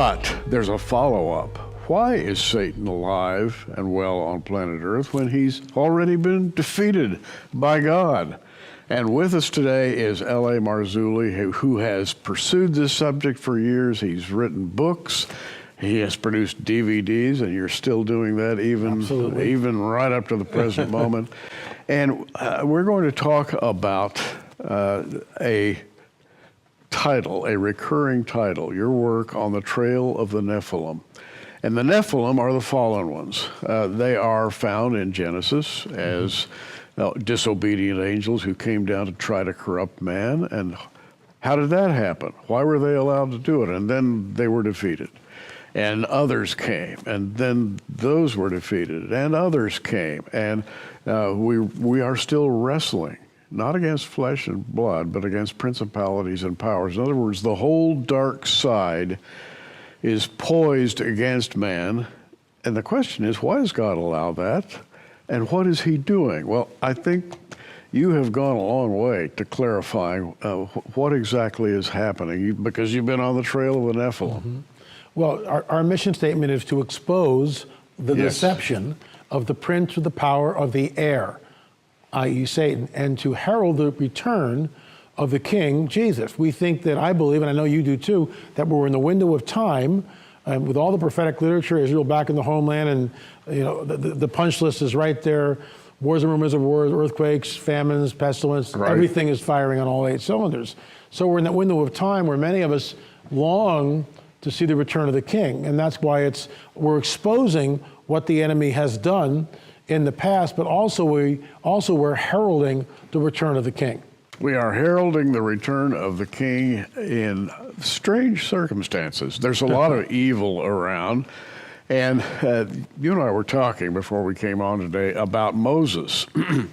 But there's a follow-up. Why is Satan alive and well on planet Earth when he's already been defeated by God? And with us today is L.A. Marzulli, who has pursued this subject for years. He's written books. He has produced DVDs, and you're still doing that even right up to the present moment. And we're going to talk about a title, a recurring title, your work on the trail of the Nephilim. And the Nephilim are the fallen ones. They are found in Genesis as disobedient angels who came down to try to corrupt man. And how did that happen? Why were they allowed to do it? And then they were defeated. And others came, and then those were defeated, and others came. And we are still wrestling, not against flesh and blood, but against principalities and powers. In other words, the whole dark side is poised against man. And the question is, why does God allow that? And what is he doing? Well, I think you have gone a long way to clarifying what exactly is happening, because you've been on the trail of the Nephilim. Mm-hmm. Well, our mission statement is to expose the deception of the prince of the power of the air, i.e. Satan, and to herald the return of the King, Jesus. We think that, I believe, and I know you do too, that we're in the window of time, with all the prophetic literature, Israel back in the homeland, and the punch list is right there. Wars and rumors of wars, earthquakes, famines, pestilence, everything is firing on all 8 cylinders. So we're in that window of time where many of us long to see the return of the King. And that's why we're exposing what the enemy has done in the past, but also we're heralding the return of the King. We are heralding the return of the King in strange circumstances. There's a lot of evil around. And you and I were talking before we came on today about Moses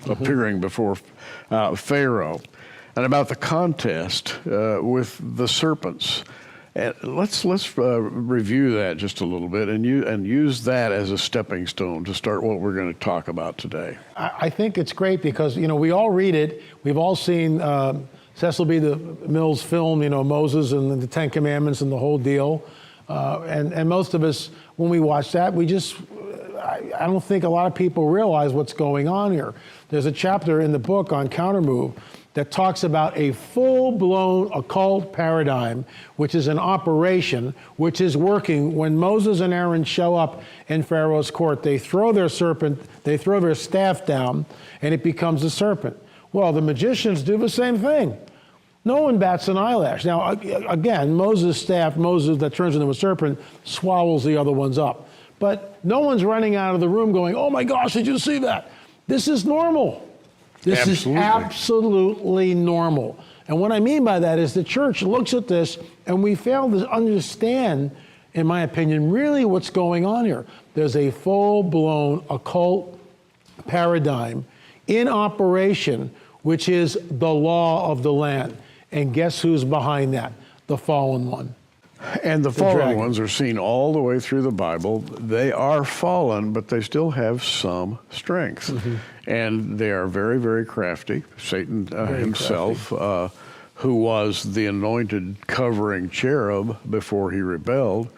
appearing before Pharaoh, and about the contest with the serpents. And let's review that just a little bit and use that as a stepping stone to start what we're going to talk about today. I think it's great because, we all read it. We've all seen Cecil B. DeMille's film, Moses and the 10 Commandments and the whole deal. And most of us, when we watch that, I don't think a lot of people realize what's going on here. There's a chapter in the book on Countermove that talks about a full-blown occult paradigm, which is an operation, which is working. When Moses and Aaron show up in Pharaoh's court, they throw their staff down, and it becomes a serpent. Well, the magicians do the same thing. No one bats an eyelash. Now, again, Moses' staff, Moses that turns into a serpent, swallows the other ones up. But no one's running out of the room going, oh my gosh, did you see that? This is normal. This is absolutely normal. And what I mean by that is the church looks at this and we fail to understand, in my opinion, really what's going on here. There's a full-blown occult paradigm in operation, which is the law of the land. And guess who's behind that? The fallen one. And the fallen ones are seen all the way through the Bible. They are fallen, but they still have some strength. And they are very, very crafty. Satan himself, who was the anointed covering cherub before he rebelled,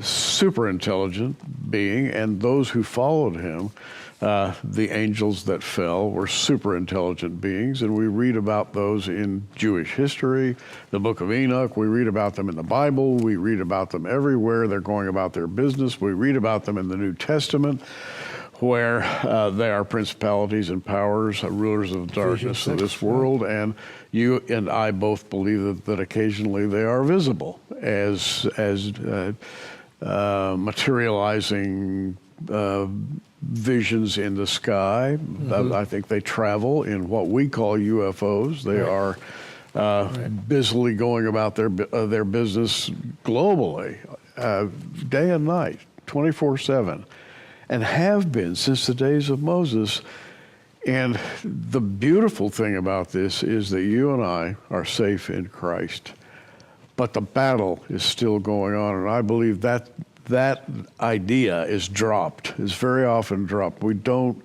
super intelligent being, and those who followed him, the angels that fell, were super intelligent beings, and we read about those in Jewish history, the book of Enoch. We read about them in the Bible. We read about them everywhere. They're going about their business. We read about them in the New Testament, where they are principalities and powers, rulers of the darkness of this world. And you and I both believe that occasionally they are visible as materializing visions in the sky. I think they travel in what we call UFOs. They are busily going about their business globally, day and night, 24/7, and have been since the days of Moses. And the beautiful thing about this is that you and I are safe in Christ, but the battle is still going on, and I believe that idea is very often dropped. We don't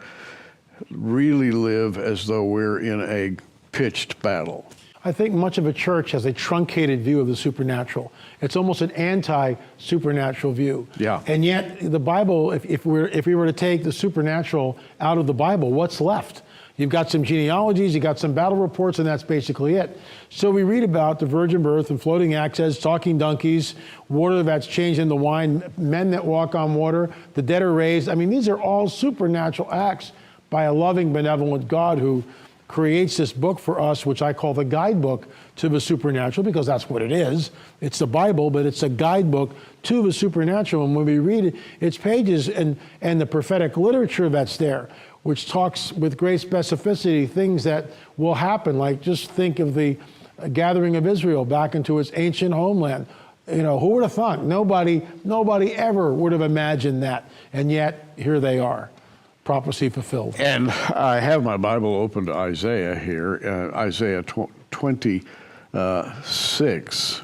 really live as though we're in a pitched battle. I think much of a church has a truncated view of the supernatural. It's almost an anti-supernatural view. Yeah. And yet the Bible, if we were to take the supernatural out of the Bible, what's left? You've got some genealogies, you've got some battle reports, and that's basically it. So we read about the virgin birth and floating axes, talking donkeys, water that's changed into wine, men that walk on water, the dead are raised. I mean, these are all supernatural acts by a loving, benevolent God who creates this book for us, which I call the guidebook to the supernatural, because that's what it is. It's the Bible, but it's a guidebook to the supernatural. And when we read it, its pages and the prophetic literature that's there, which talks with great specificity things that will happen. Like just think of the gathering of Israel back into its ancient homeland. You know, who would have thought? Nobody ever would have imagined that. And yet, here they are. Prophecy fulfilled. And I have my Bible open to Isaiah here, Isaiah 26.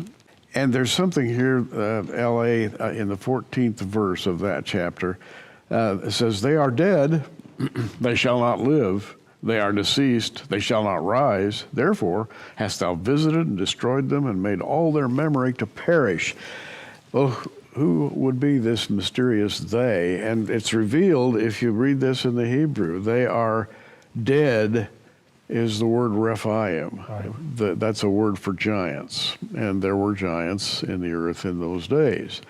And there's something here, L.A., in the 14th verse of that chapter. It says, "They are dead, they shall not live. They are deceased, they shall not rise. Therefore hast thou visited and destroyed them and made all their memory to perish." Well, who would be this mysterious they? And it's revealed if you read this in the Hebrew. They are dead is the word Rephaim. Right. That's a word for giants. And there were giants in the earth in those days.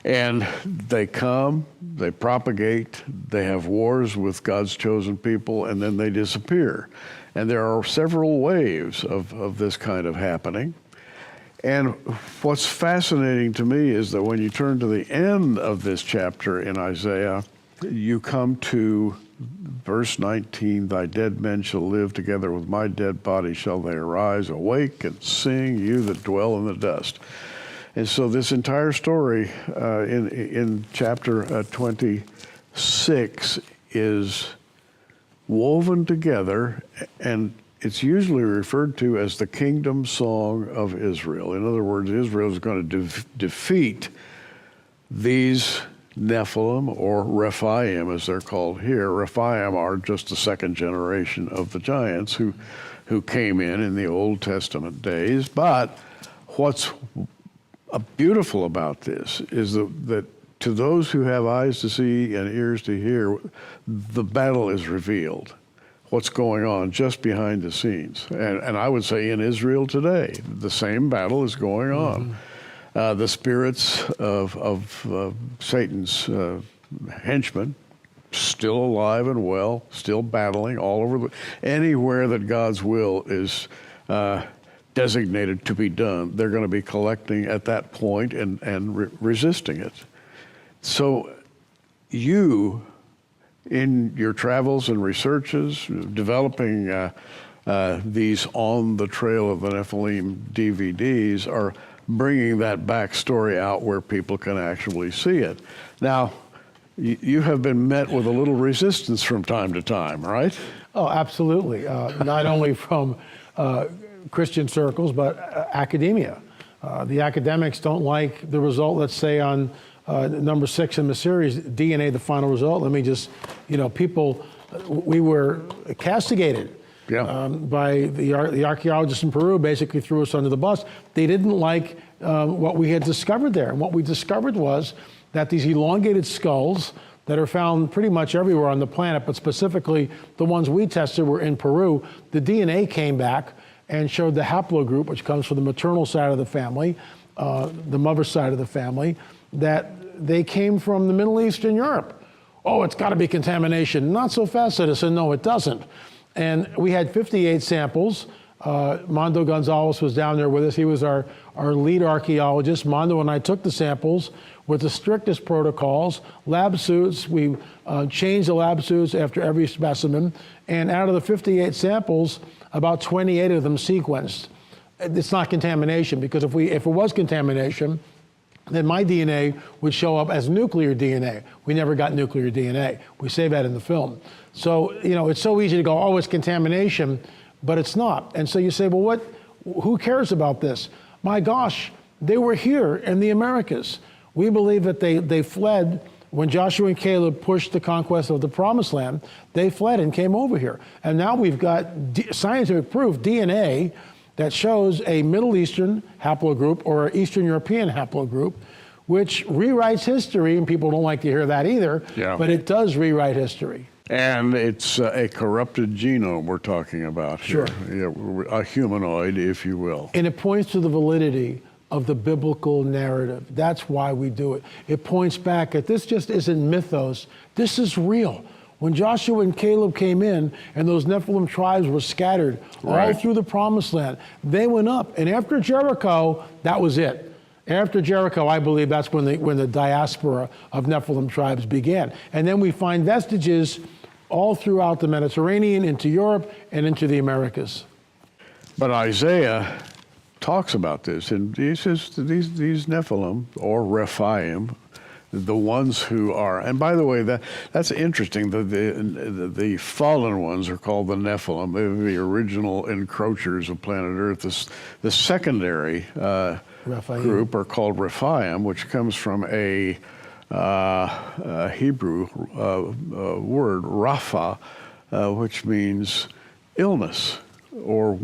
And they come, they propagate, they have wars with God's chosen people, and then they disappear. And there are several waves of this kind of happening. And what's fascinating to me is that when you turn to the end of this chapter in Isaiah, you come to verse 19, "Thy dead men shall live together with my dead body shall they arise, awake and sing, you that dwell in the dust." And so this entire story in chapter 26 is woven together, and it's usually referred to as the kingdom song of Israel. In other words, Israel is going to defeat these Nephilim, or Rephaim as they're called here. Rephaim are just the second generation of the giants who came in the Old Testament days. But what's beautiful about this is that to those who have eyes to see and ears to hear, the battle is revealed. What's going on just behind the scenes. And I would say in Israel today, the same battle is going on. The spirits of Satan's henchmen still alive and well, still battling all over anywhere that God's will is designated to be done, they're going to be collecting at that point and resisting it. So you, in your travels and researches, developing these On the Trail of the Nephilim DVDs, are bringing that backstory out where people can actually see it. Now, you have been met with a little resistance from time to time, right? Oh, absolutely. Not only from Christian circles, but academia. The academics don't like the result, let's say, on number 6 in the series, DNA, the final result. Let me just, people, we were castigated by the archaeologists in Peru, basically threw us under the bus. They didn't like what we had discovered there. And what we discovered was that these elongated skulls that are found pretty much everywhere on the planet, but specifically the ones we tested were in Peru, the DNA came back and showed the haplogroup, which comes from the maternal side of the family, the mother's side of the family, that they came from the Middle East and Europe. Oh, it's got to be contamination. Not so fast, citizen. No, it doesn't. And we had 58 samples. Mondo Gonzalez was down there with us. He was our lead archaeologist. Mondo and I took the samples with the strictest protocols, lab suits. We changed the lab suits after every specimen. And out of the 58 samples, about 28 of them sequenced. It's not contamination, because if it was contamination, then my DNA would show up as nuclear DNA. We never got nuclear DNA. We say that in the film. So, it's so easy to go, oh, it's contamination, but it's not. And so you say, well, who cares about this? My gosh, they were here in the Americas. We believe that they fled when Joshua and Caleb pushed the conquest of the Promised Land. They fled and came over here. And now we've got scientific proof, DNA, that shows a Middle Eastern haplogroup or an Eastern European haplogroup, which rewrites history, and people don't like to hear that either, Yeah. but it does rewrite history. And it's a corrupted genome we're talking about here. Sure. Yeah, a humanoid, if you will. And it points to the validity of the biblical narrative. That's why we do it. It points back at this just isn't mythos. This is real. When Joshua and Caleb came in and those Nephilim tribes were scattered all Right. through the promised land, they went up. And after Jericho, that was it. After Jericho, I believe that's when the diaspora of Nephilim tribes began. And then we find vestiges all throughout the Mediterranean, into Europe, and into the Americas. But Isaiah talks about this, and he says that these Nephilim, or Rephaim, the ones who are, and by the way, that's interesting. The fallen ones are called the Nephilim. They're the original encroachers of planet Earth. The secondary group are called Rephaim, which comes from a Hebrew word, Rapha, which means illness or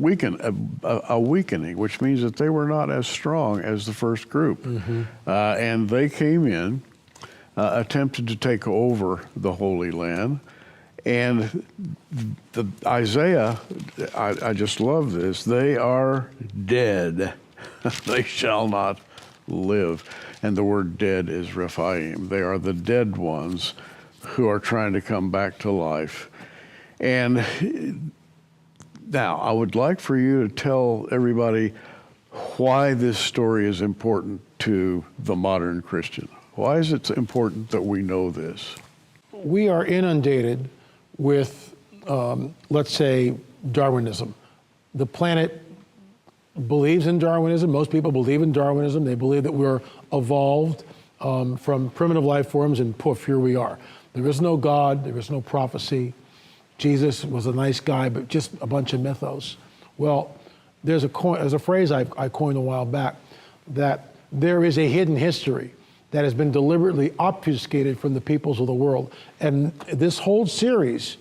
a weakening, which means that they were not as strong as the first group. And they came in, attempted to take over the Holy Land. And Isaiah, I just love this, they are dead. They shall not live. And the word dead is Rephaim. They are the dead ones who are trying to come back to life. And now, I would like for you to tell everybody why this story is important to the modern Christian. Why is it important that we know this? We are inundated with, let's say, Darwinism. The planet believes in Darwinism. Most people believe in Darwinism. They believe that we're evolved from primitive life forms, and poof, here we are. There is no God. There is no prophecy. Jesus was a nice guy, but just a bunch of mythos. Well, there's a phrase I coined a while back, that there is a hidden history that has been deliberately obfuscated from the peoples of the world. And this whole series,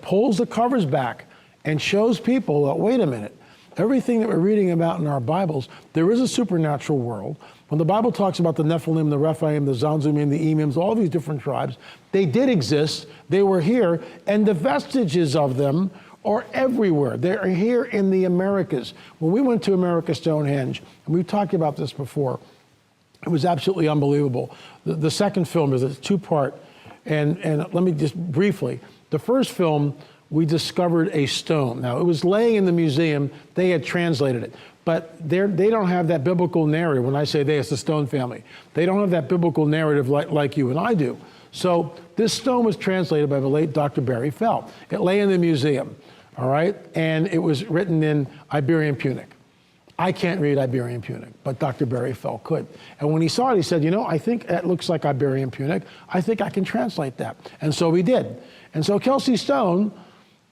pulls the covers back and shows people that, wait a minute, everything that we're reading about in our Bibles, there is a supernatural world. When the Bible talks about the Nephilim, the Rephaim, the Zanzumim, the Emims, all these different tribes, they did exist, they were here, and the vestiges of them are everywhere. They are here in the Americas. When we went to America Stonehenge, and we've talked about this before, it was absolutely unbelievable. The second film is a two-part, and let me just briefly, the first film, we discovered a stone. Now, it was laying in the museum. They had translated it. But they don't have that biblical narrative. When I say they, it's the Stone family. They don't have that biblical narrative like you and I do. So this stone was translated by the late Dr. Barry Fell. It lay in the museum, all right? And it was written in Iberian Punic. I can't read Iberian Punic, but Dr. Barry Fell could. And when he saw it, he said, I think that looks like Iberian Punic. I think I can translate that. And so we did. And so Kelsey Stone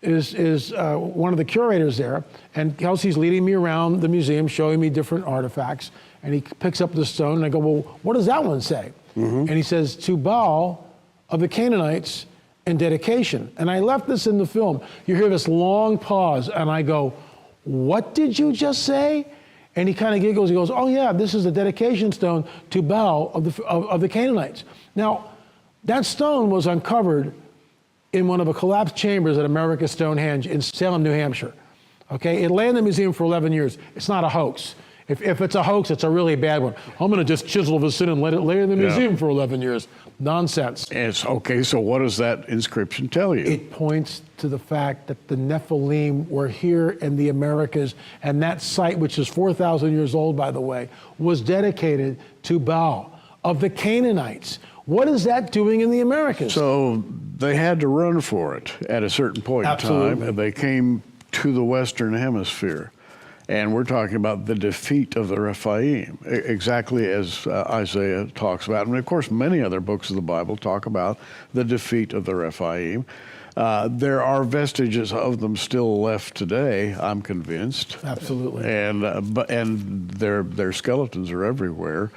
is one of the curators there, and Kelsey's leading me around the museum, showing me different artifacts, and he picks up the stone, and I go, well, what does that one say? And he says, to Baal of the Canaanites in dedication. And I left this in the film. You hear this long pause, and I go, what did you just say? And he kind of giggles. He goes, oh yeah, this is a dedication stone to Baal of the Canaanites. Now, that stone was uncovered in one of the collapsed chambers at America Stonehenge in Salem, New Hampshire. Okay, it lay in the museum for 11 years. It's not a hoax. If it's a hoax, it's a really bad one. I'm going to just chisel this in and let it lay in the museum for 11 years. Nonsense. It's okay, so what does that inscription tell you? It points to the fact that the Nephilim were here in the Americas, and that site, which is 4,000 years old, by the way, was dedicated to Baal of the Canaanites. What is that doing in the Americas? So they had to run for it at a certain point in time, and they came to the Western Hemisphere. And we're talking about the defeat of the Rephaim, exactly as Isaiah talks about. And of course, many other books of the Bible talk about the defeat of the Rephaim. There are vestiges of them still left today, I'm convinced. Absolutely. And their skeletons are everywhere.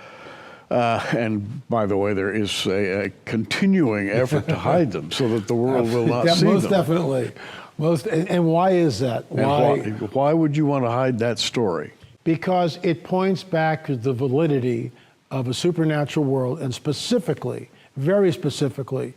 And by the way, there is a continuing effort to hide them so that the world will not see them. Most definitely. Well, and why is that? Why would you want to hide that story? Because it points back to the validity of a supernatural world, and specifically, very specifically,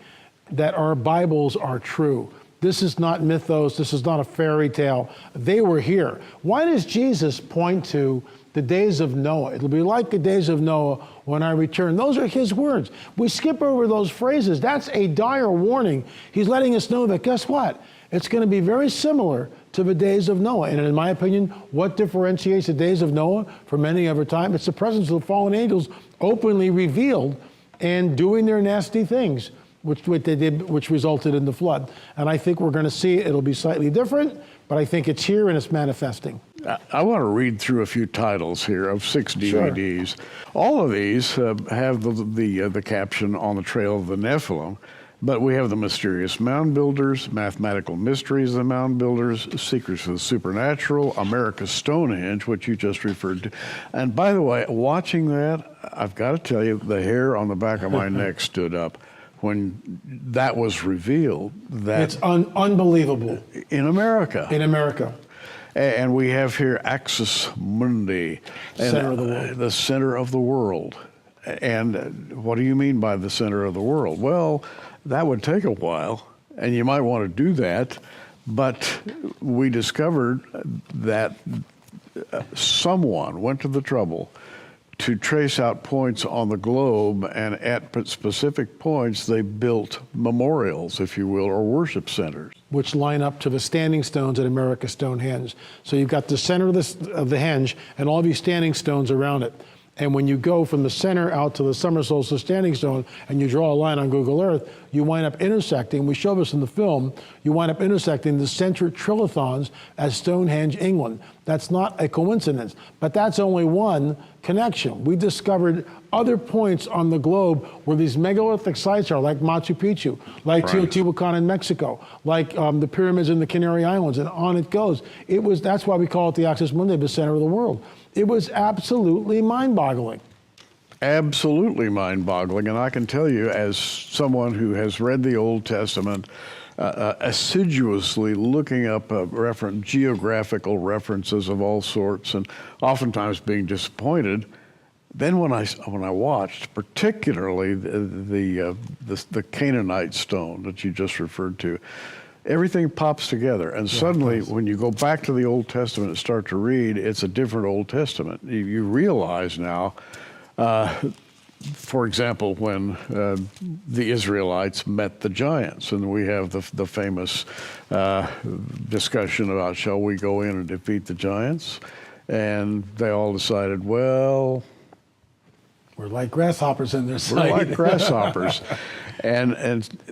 that our Bibles are true. This is not mythos. This is not a fairy tale. They were here. Why does Jesus point to the days of Noah? It'll be like the days of Noah when I return. Those are his words. We skip over those phrases. That's a dire warning. He's letting us know that, guess what? It's going to be very similar to the days of Noah. And in my opinion, what differentiates the days of Noah from any other time? It's the presence of the fallen angels openly revealed and doing their nasty things, which they did, which resulted in the flood. And I think we're going to see it. It'll be slightly different, but I think it's here and it's manifesting. I want to read through a few titles here of 6 DVDs. Sure. All of these have the caption "On the Trail of the Nephilim," but we have the mysterious mound builders, mathematical mysteries of the mound builders, secrets of the supernatural, America's Stonehenge, which you just referred to. And by the way, watching that, I've got to tell you, the hair on the back of my neck stood up when that was revealed. That It's unbelievable. in America. In America. And we have here Axis Mundi, Center of the world. The center of the world. And what do you mean by the center of the world? Well, that would take a while, and you might want to do that, but we discovered that someone went to the trouble to trace out points on the globe, and at specific points they built memorials, if you will, or worship centers, which line up to the standing stones at America's Stonehenge. So you've got the center of the henge and all these standing stones around it. And when you go from the center out to the summer solstice standing stone and you draw a line on Google Earth, you wind up intersecting, we show this in the film, you wind up intersecting the center trilithons at Stonehenge, England. That's not a coincidence, but that's only one connection. We discovered other points on the globe where these megalithic sites are, like Machu Picchu, like Teotihuacan in Mexico, like the pyramids in the Canary Islands, and on it goes. That's why we call it the Axis Mundi, the center of the world. It was absolutely mind-boggling. Absolutely mind-boggling, and I can tell you, as someone who has read the Old Testament, assiduously looking up geographical references of all sorts, and oftentimes being disappointed. Then when I watched, particularly the Canaanite stone that you just referred to, everything pops together, and suddenly when you go back to the Old Testament and start to read, it's a different Old Testament. You realize now, for example, when the Israelites met the giants, and we have the famous discussion about, shall we go in and defeat the giants? And they all decided, well, we're like grasshoppers in their sight. We're like grasshoppers. And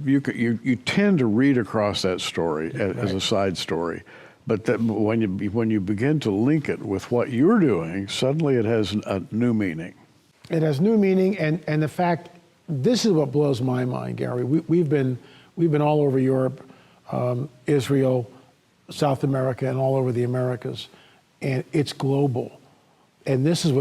you tend to read across that story as a side story, but when you begin to link it with what you're doing, suddenly it has a new meaning. It has new meaning, and the fact, this is what blows my mind, Gary. We've been all over Europe, Israel, South America, and all over the Americas, and it's global. And this is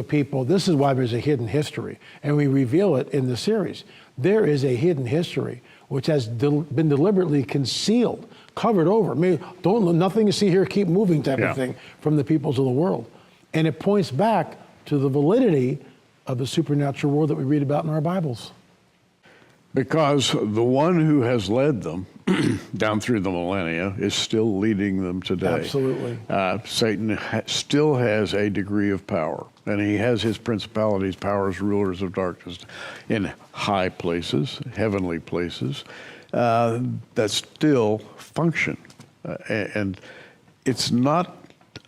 why there's a hidden history, and we reveal it in the series. There is a hidden history which has been deliberately concealed, covered over. I mean, nothing you see here, keep moving type of thing from the peoples of the world. And it points back to the validity of the supernatural world that we read about in our Bibles. Because the one who has led them down through the millennia is still leading them today. Absolutely. Satan still has a degree of power, and he has his principalities, powers, rulers of darkness in high places, heavenly places, that still function. And it's not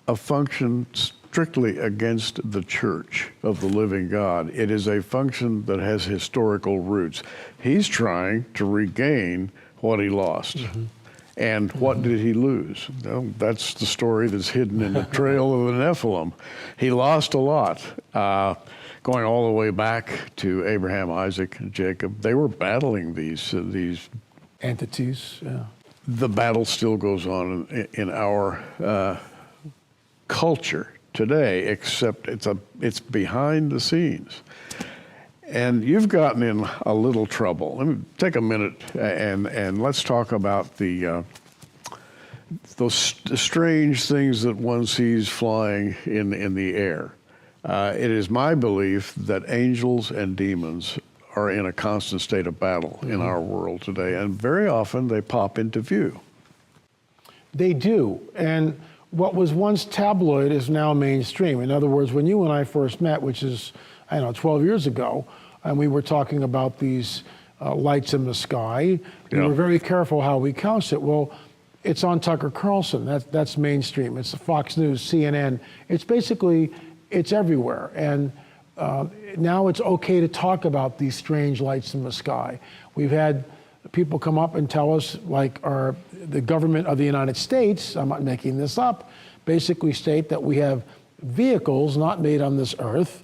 a function strictly against the church of the living God. It is a function that has historical roots. He's trying to regain what he lost. Mm-hmm. And what did he lose? Well, that's the story that's hidden in the trail of the Nephilim. He lost a lot. Going all the way back to Abraham, Isaac, and Jacob, they were battling these entities. Yeah. The battle still goes on in our culture today, except it's behind the scenes. And you've gotten in a little trouble. Let me take a minute and let's talk about the those strange things that one sees flying in the air. It is my belief that angels and demons are in a constant state of battle in our world today, and very often they pop into view. They do, and what was once tabloid is now mainstream. In other words, when you and I first met, which is, I don't know, 12 years ago, and we were talking about these lights in the sky, we were very careful how we couched it. Well, it's on Tucker Carlson. That's mainstream. It's Fox News, CNN. It's basically, it's everywhere. And now it's okay to talk about these strange lights in the sky. We've had people come up and tell us, like the government of the United States, I'm not making this up, basically state that we have vehicles not made on this earth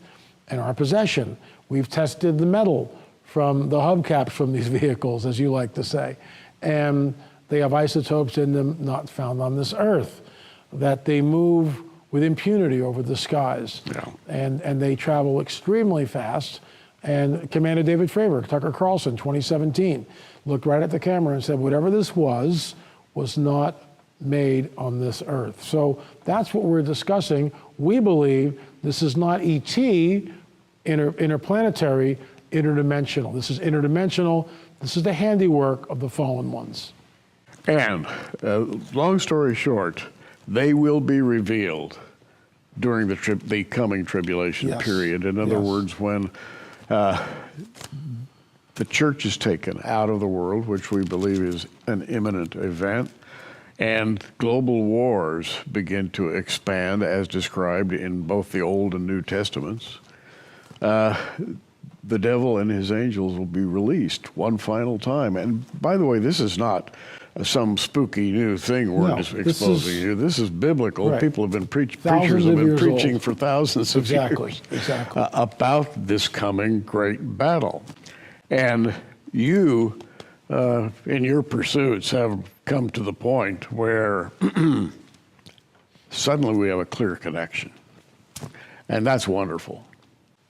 in our possession. We've tested the metal from the hubcaps from these vehicles, as you like to say, and they have isotopes in them not found on this earth, that they move with impunity over the skies, and they travel extremely fast. And Commander David Fravor, Tucker Carlson, 2017, looked right at the camera and said, whatever this was not made on this earth. So that's what we're discussing. We believe this is not ET, interplanetary, interdimensional. This is interdimensional. This is the handiwork of the fallen ones. And long story short, they will be revealed during the coming tribulation period. In other words, when the church is taken out of the world, which we believe is an imminent event, and global wars begin to expand as described in both the Old and New Testaments, the devil and his angels will be released one final time. And by the way, this is not some spooky new thing we're exposing you. This is biblical. Right. People have been preachers have been preaching for thousands of years Exactly. about this coming great battle. And you, in your pursuits, have come to the point where suddenly we have a clear connection. And that's wonderful.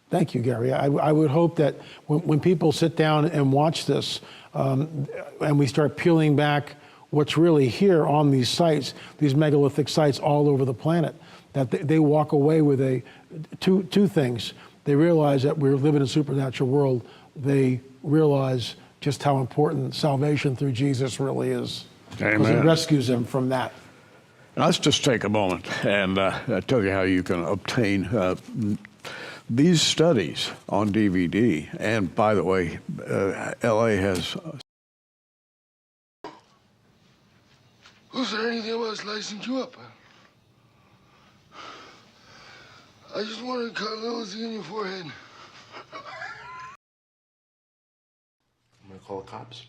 Thank you, Gary. I would hope that when people sit down and watch this, and we start peeling back what's really here on these sites, these megalithic sites all over the planet, that they walk away with two things. They realize that we live in a supernatural world. They realize just how important salvation through Jesus really is. Amen. Because it rescues them from that. Let's just take a moment and tell you how you can obtain these studies on DVD. And by the way, LA has... Was there anything about slicing you up? I just wanted to cut a little thing in your forehead. I'm gonna call the cops.